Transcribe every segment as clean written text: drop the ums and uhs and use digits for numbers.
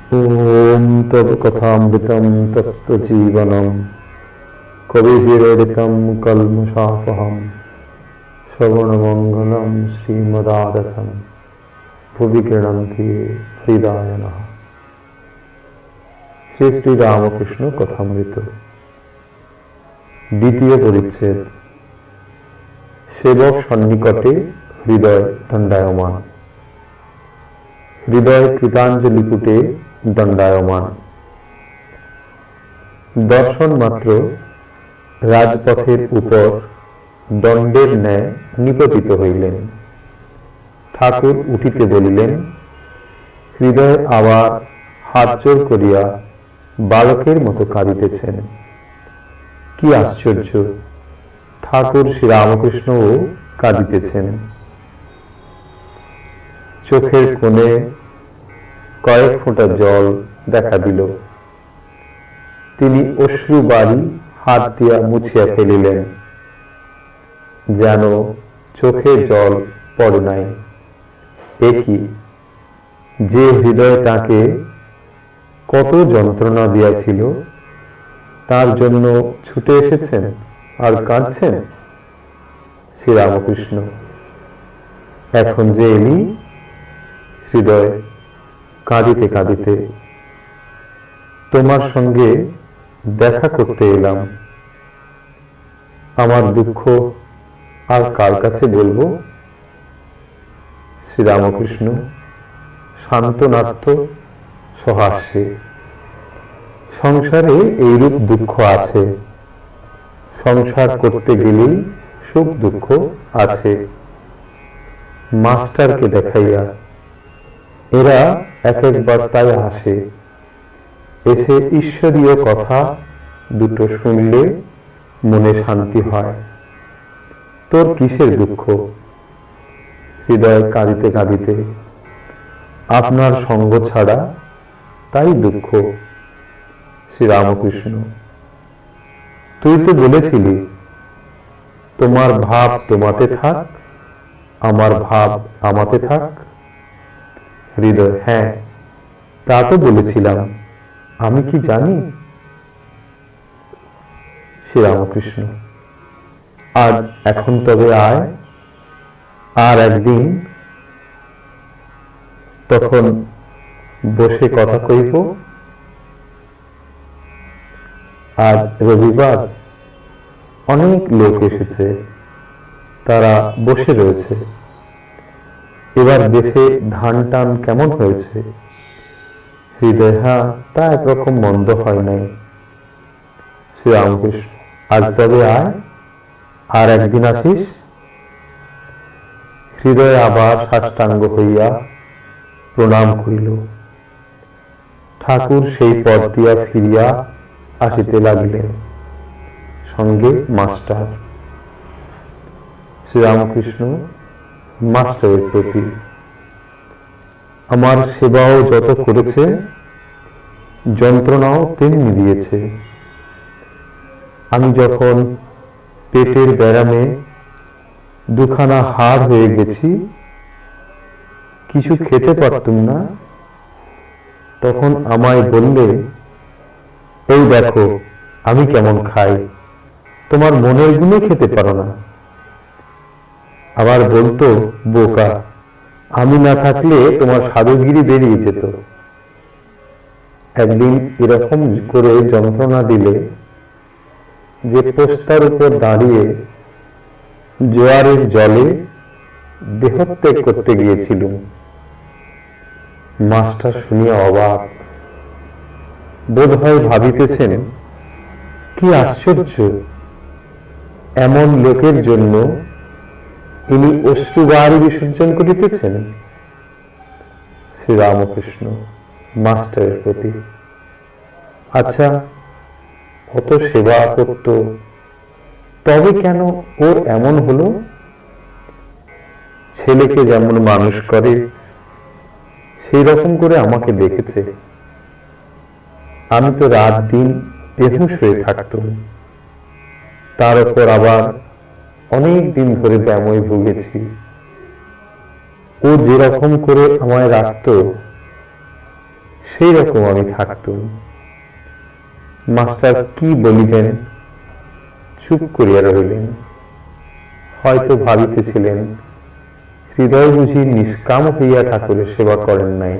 ओम तव कथामृतं तत्त्वजीवनं कविभिरीडितं कल्मषापहं श्रवणमङ्गलं श्रीमदागतं भुवि गृह्णन्ति हृदयानः। श्री श्री रामकृष्ण कथामृत द्वितीय परिच्छेद। सेवक सन्निकटे हृदय दण्डायमान। हृदय कृतांजलिपुटे दण्डायमान। दर्शन मात्र राजपथेर ऊपर दण्डेर न्याय निपतित हইলেন। ठाकुर उठिते बलिलेन, हृदय आबार हाथ जोड़ करिया बालकेर मतो काঁদিতেছেন। कि आश्चर्य, ठाकुर श्री रामकृष्णও काঁদিতেছেন। चोखेर कोणे कয়েক ফোঁটা জল দেখা দিল। তিনি অশ্রু বাড়ি হাত দিয়া মুছিয়া ফেলিলেন, যেন চোখে জল পড়ে নাই। এ কি, যে হৃদয় তাকে কত যন্ত্রণা দিয়াছিল তার জন্য ছুটে এসেছেন আর কাঁদছেন। শ্রী রামকৃষ্ণ, এখন যে এলি, হৃদয় কাঁদিতে কাঁদিতে, তোমার সঙ্গে দেখা করতে এলাম। আমার দুঃখ আর কার কাছে বলবো? শ্রী রামকৃষ্ণ শান্তনার্থ সহাস্যে, সংসারে এইরূপ দুঃখ আছে। সংসার করতে গেলেই সুখ দুঃখ আছে। মাস্টারকে দেখাইয়া এরা এক একবার তাই আসে। এসে ঈশ্বরীয় কথা দুটো শুনলে মনে শান্তি হয়। তোর কিসের দুঃখ? হৃদয় কাঁদিতে কাঁদিতে, আপনার সঙ্গ ছাড়া তাই দুঃখ। শ্রী রামকৃষ্ণ, তুই তো বলেছিলি তোমার ভাব তোমাতে থাক, আমার ভাব আমাতে থাক। হৃদয়, হ্যাঁ তা তো বলেছিলাম, আমি কি জানি? শ্রী রামকৃষ্ণ, আজ এখন তবে আয়, আর একদিন তখন বসে কথা কইব। আজ রবিবার, অনেক লোক এসেছে, তারা বসে রয়েছে। এবার দেশে ধান টান কেমন হয়েছে? হৃদয়, হ্যাঁ তা একরকম মন্দ হয় নাই। শ্রী রামকৃষ্ণ, আজ তবে আয়, আর একদিন আসিস। হৃদয় আবার সাষ্টাঙ্গ হইয়া প্রণাম করিল। ঠাকুর সেই পথ দিয়া ফিরিয়া আসিতে লাগিলেন, সঙ্গে মাস্টার। শ্রী রামকৃষ্ণ মাস্টারের প্রতি, আমার সেবাও যত করেছে, যন্ত্রণাও তেমনি দিয়েছে। আমি যখন পেটের ব্যারামে দুখানা হাড় হয়ে গেছি, কিছু খেতে পারতুম না, তখন আমায় বললে, এই দেখো আমি কেমন খাই, তোমার মনের গুণে খেতে পারো না। আবার বলতো, বোকা, আমি না থাকলে তোমার সাধুগিরি বেরিয়ে যেত। একদিন এরকম করে যন্ত্রণা দিলে যে পোস্তার উপর দাঁড়িয়ে জোয়ারের জলে দেহত্যাগ করতে গিয়েছিলুম। মাস্টার শুনিয়া অবাক, বোধ হয় ভাবিতেছেন, কি আশ্চর্য, এমন লোকের জন্য ইনি অশ্রুবারি বিসর্জন করিতেছেন। শ্রী রামকৃষ্ণ মাস্টারের প্রতি, আচ্ছা কত সেবা করত, তবে কেন ওর এমন হলো? ছেলেকে যেমন মানুষ করে সেই রকম করে আমাকে দেখেছে। আমি তো রাত দিন বেহুশ হয়ে থাকতাম, তার উপর আবার অনেক দিন ধরে ব্যামোয় ভুগেছি। ও যেরকম করে আমায় রাখতো সেই রকম আমি থাকতুম। মাস্টার কি বলিবেন, চুপ করিয়া রহিলেন। হয়তো ভাবিতেছিলেন, হৃদয় বুঝি নিষ্কাম হইয়া ঠাকুরের সেবা করেন নাই।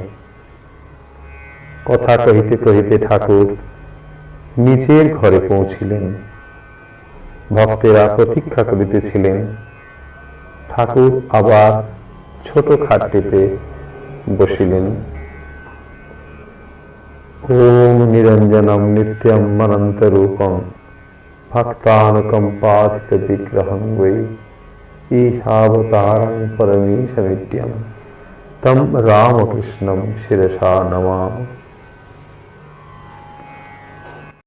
কথা কহিতে কহিতে ঠাকুর নিজের ঘরে পৌঁছিলেন। ভক্তেরা প্রতীক্ষা করিতেছিলেন। ঠাকুর আবার ছোট খাটটিতে বসিলেন। ওম নিরঞ্জনম নিত্যম অনন্ত রূপম ভক্তানুকম্পাদিত বিগ্রহং বৈ ঈশাবতারং পরমেশমিত্যম তম রামকৃষ্ণম শিরসা নমামি।